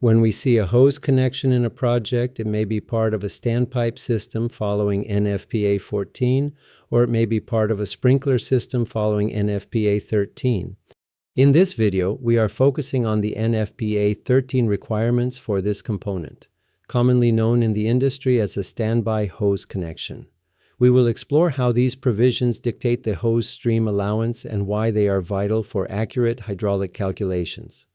When we see a hose connection in a project, it may be part of a standpipe system following NFPA 14, or it may be part of a sprinkler system following NFPA 13. In this video, we are focusing on the NFPA 13 requirements for this component, commonly known in the industry as a standby hose connection. We will explore how these provisions dictate the hose stream allowance and why they are vital for accurate hydraulic calculations.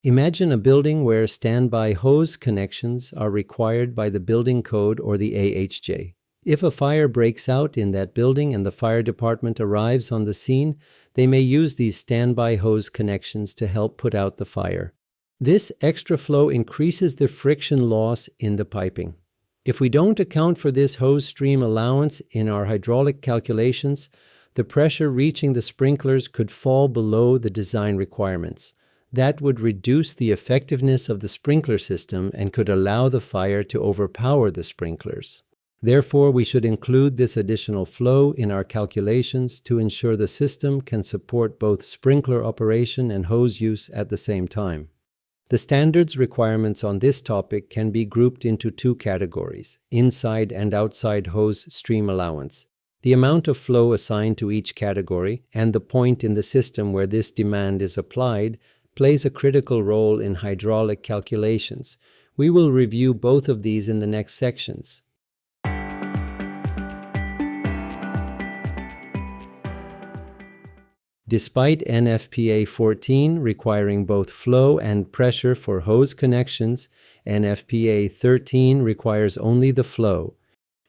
Imagine a building where standby hose connections are required by the building code or the 𝐓𝐨𝐩𝐬. If a fire breaks out in that building and the fire department arrives on the scene, they may use these standby hose connections to help put out the fire. This extra flow increases the friction loss in the piping. If we don't account for this hose stream allowance in our hydraulic calculations, the pressure reaching the sprinklers could fall below the design requirements. That would reduce the effectiveness of the sprinkler system and could allow the fire to overpower the sprinklers. Therefore, we should include this additional flow in our calculations to ensure the system can support both sprinkler operation and hose use at the same time. The standards requirements on this topic can be grouped into two categories: inside and outside hose stream allowance. The amount of flow assigned to each category and the point in the system where this demand is applied plays a critical role in hydraulic calculations. We will review both of these in the next sections. Despite NFPA 14 requiring both flow and pressure for hose connections, NFPA 13 requires only the flow.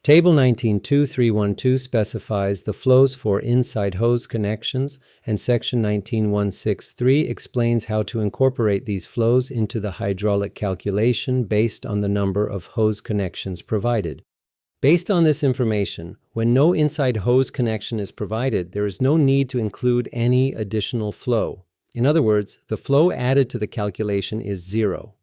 Table 19.2.312 specifies the flows for inside hose connections, and Section 19.163 explains how to incorporate these flows into the hydraulic calculation based on the number of hose connections provided. Based on this information, when no inside hose connection is provided, there is no need to include any additional flow. In other words, the flow added to the calculation is zero.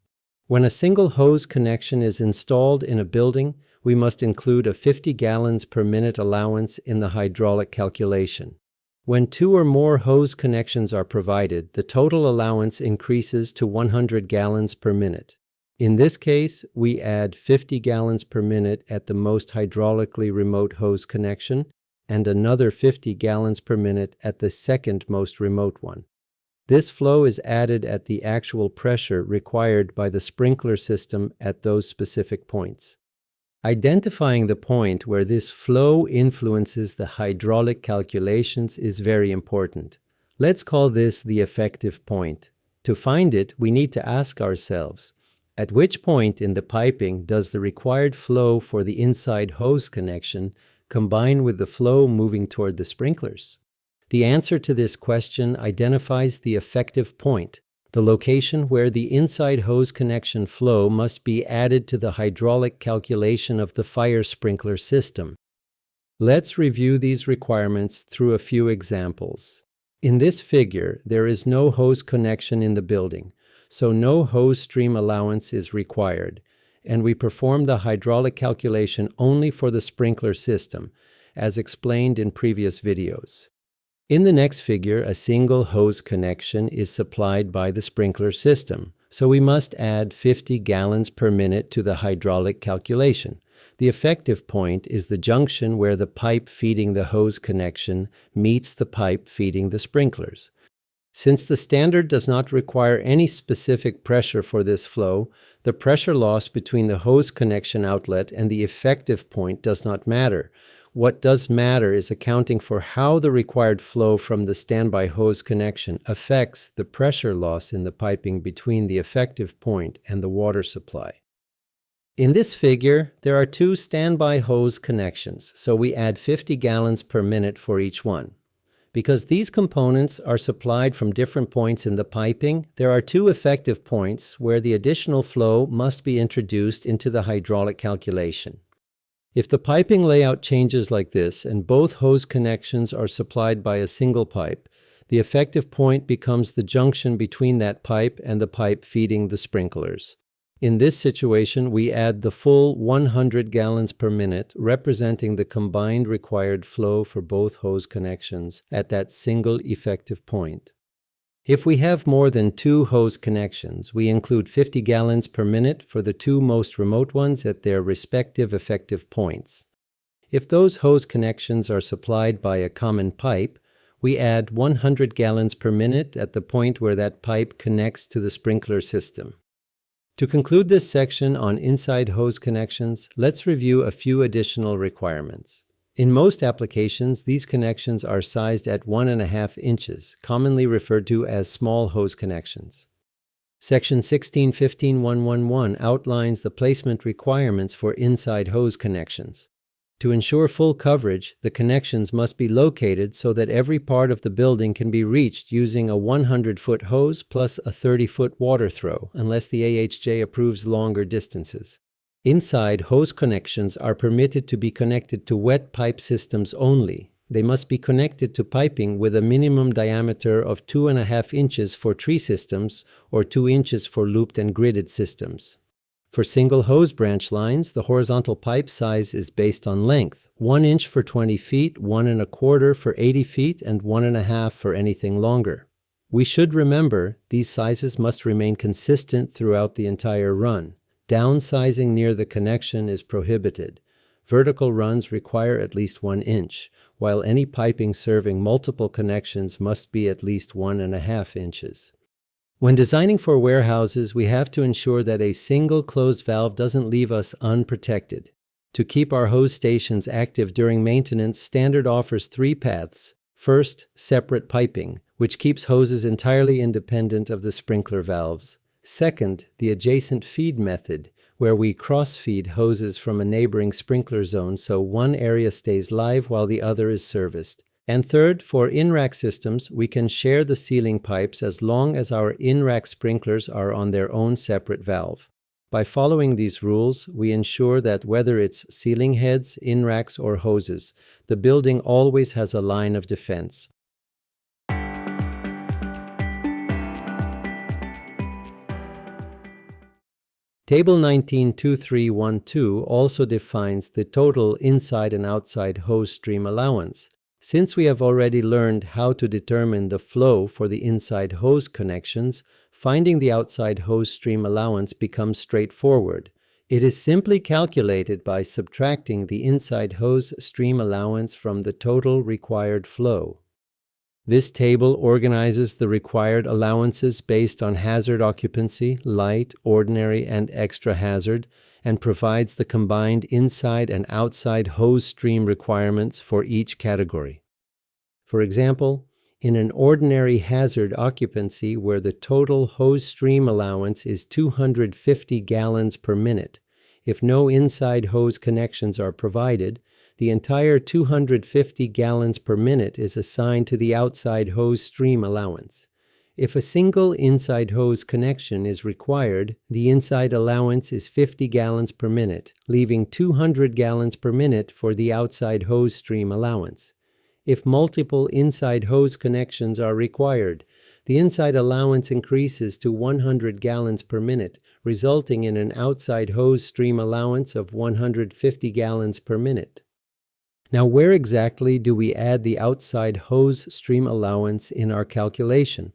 When a single hose connection is installed in a building, we must include a 50 gallons per minute allowance in the hydraulic calculation. When two or more hose connections are provided, the total allowance increases to 100 gallons per minute. In this case, we add 50 gallons per minute at the most hydraulically remote hose connection and another 50 gallons per minute at the second most remote one. This flow is added at the actual pressure required by the sprinkler system at those specific points. Identifying the point where this flow influences the hydraulic calculations is very important. Let's call this the effective point. To find it, we need to ask ourselves, at which point in the piping does the required flow for the inside hose connection combine with the flow moving toward the sprinklers? The answer to this question identifies the effective point, the location where the inside hose connection flow must be added to the hydraulic calculation of the fire sprinkler system. Let's review these requirements through a few examples. In this figure, there is no hose connection in the building, so no hose stream allowance is required, and we perform the hydraulic calculation only for the sprinkler system, as explained in previous videos. In the next figure, a single hose connection is supplied by the sprinkler system, so we must add 50 gallons per minute to the hydraulic calculation. The effective point is the junction where the pipe feeding the hose connection meets the pipe feeding the sprinklers. Since the standard does not require any specific pressure for this flow, the pressure loss between the hose connection outlet and the effective point does not matter. What does matter is accounting for how the required flow from the standby hose connection affects the pressure loss in the piping between the effective point and the water supply. In this figure, there are two standby hose connections, so we add 50 gallons per minute for each one. Because these components are supplied from different points in the piping, there are two effective points where the additional flow must be introduced into the hydraulic calculation. If the piping layout changes like this and both hose connections are supplied by a single pipe, the effective point becomes the junction between that pipe and the pipe feeding the sprinklers. In this situation, we add the full 100 gallons per minute, representing the combined required flow for both hose connections at that single effective point. If we have more than 2 hose connections, we include 50 gallons per minute for the 2 most remote ones at their respective effective points. If those hose connections are supplied by a common pipe, we add 100 gallons per minute at the point where that pipe connects to the sprinkler system. To conclude this section on inside hose connections, let's review a few additional requirements. In most applications, these connections are sized at 1.5 inches, commonly referred to as small hose connections. Section 16.15.111 outlines the placement requirements for inside hose connections. To ensure full coverage, the connections must be located so that every part of the building can be reached using a 100-foot hose plus a 30-foot water throw, unless the AHJ approves longer distances. Inside hose connections are permitted to be connected to wet pipe systems only. They must be connected to piping with a minimum diameter of 2.5 inches for tree systems or 2 inches for looped and gridded systems. For single hose branch lines, the horizontal pipe size is based on length, 1 inch for 20 feet, 1.25 for 80 feet, and 1.5 for anything longer. We should remember these sizes must remain consistent throughout the entire run. Downsizing near the connection is prohibited. Vertical runs require at least 1 inch, while any piping serving multiple connections must be at least 1.5 inches. When designing for warehouses, we have to ensure that a single closed valve doesn't leave us unprotected. To keep our hose stations active during maintenance, Standard offers 3 paths. First, separate piping, which keeps hoses entirely independent of the sprinkler valves. Second, the adjacent feed method, where we cross-feed hoses from a neighboring sprinkler zone so one area stays live while the other is serviced. And third, for in-rack systems, we can share the sealing pipes as long as our in-rack sprinklers are on their own separate valve. By following these rules, we ensure that whether it's sealing heads, in-racks, or hoses, the building always has a line of defense. Table 19.2312 also defines the total inside and outside hose stream allowance. Since we have already learned how to determine the flow for the inside hose connections, finding the outside hose stream allowance becomes straightforward. It is simply calculated by subtracting the inside hose stream allowance from the total required flow. This table organizes the required allowances based on hazard occupancy, light, ordinary, and extra hazard, and provides the combined inside and outside hose stream requirements for each category. For example, in an ordinary hazard occupancy where the total hose stream allowance is 250 gallons per minute, if no inside hose connections are provided, the entire 250 gallons per minute is assigned to the outside hose stream allowance. If a single inside hose connection is required, the inside allowance is 50 gallons per minute, leaving 200 gallons per minute for the outside hose stream allowance. If multiple inside hose connections are required, the inside allowance increases to 100 gallons per minute, resulting in an outside hose stream allowance of 150 gallons per minute. Now, where exactly do we add the outside hose stream allowance in our calculation?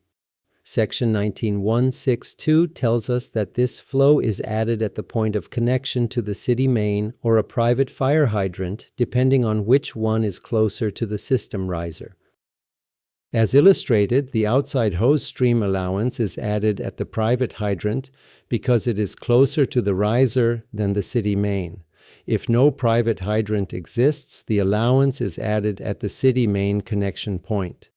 Section 19.162 tells us that this flow is added at the point of connection to the city main or a private fire hydrant, depending on which one is closer to the system riser. As illustrated, the outside hose stream allowance is added at the private hydrant because it is closer to the riser than the city main. If no private hydrant exists, the allowance is added at the city main connection point.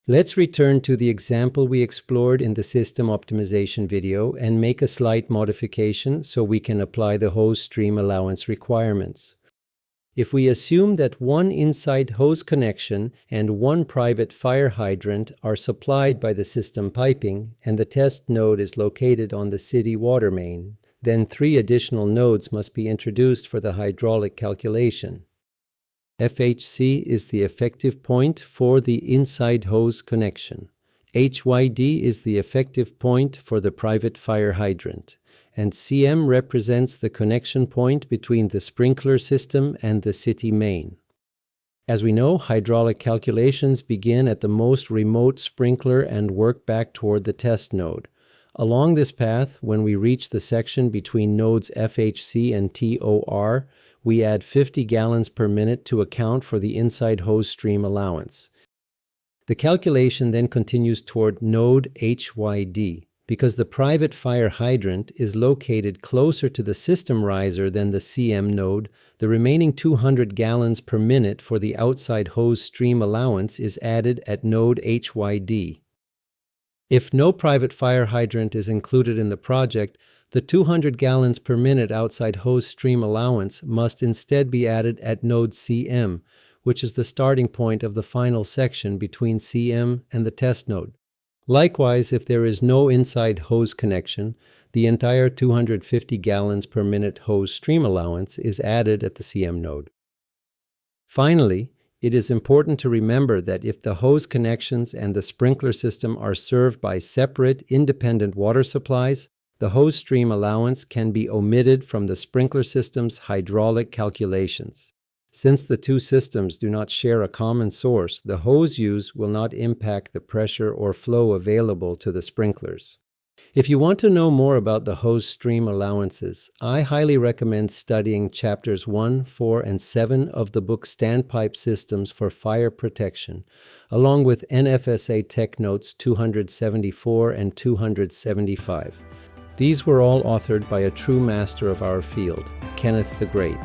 Let's return to the example we explored in the system optimization video and make a slight modification so we can apply the hose stream allowance requirements. If we assume that one inside hose connection and one private fire hydrant are supplied by the system piping and the test node is located on the city water main, then 3 additional nodes must be introduced for the hydraulic calculation. FHC is the effective point for the inside hose connection. HYD is the effective point for the private fire hydrant. And CM represents the connection point between the sprinkler system and the city main. As we know, hydraulic calculations begin at the most remote sprinkler and work back toward the test node. Along this path, when we reach the section between nodes FHC and TOR, we add 50 gallons per minute to account for the inside hose stream allowance. The calculation then continues toward node HYD. Because the private fire hydrant is located closer to the system riser than the CM node, the remaining 200 gallons per minute for the outside hose stream allowance is added at node HYD. If no private fire hydrant is included in the project, the 200 gallons per minute outside hose stream allowance must instead be added at node CM, which is the starting point of the final section between CM and the test node. Likewise, if there is no inside hose connection, the entire 250 gallons per minute hose stream allowance is added at the CM node. Finally, it is important to remember that if the hose connections and the sprinkler system are served by separate, independent water supplies, the hose stream allowance can be omitted from the sprinkler system's hydraulic calculations. Since the two systems do not share a common source, the hose use will not impact the pressure or flow available to the sprinklers. If you want to know more about the hose stream allowances, I highly recommend studying chapters 1, 4, and 7 of the book Standpipe Systems for Fire Protection, along with NFSA Tech Notes 274 and 275. These were all authored by a true master of our field, Kenneth the Great.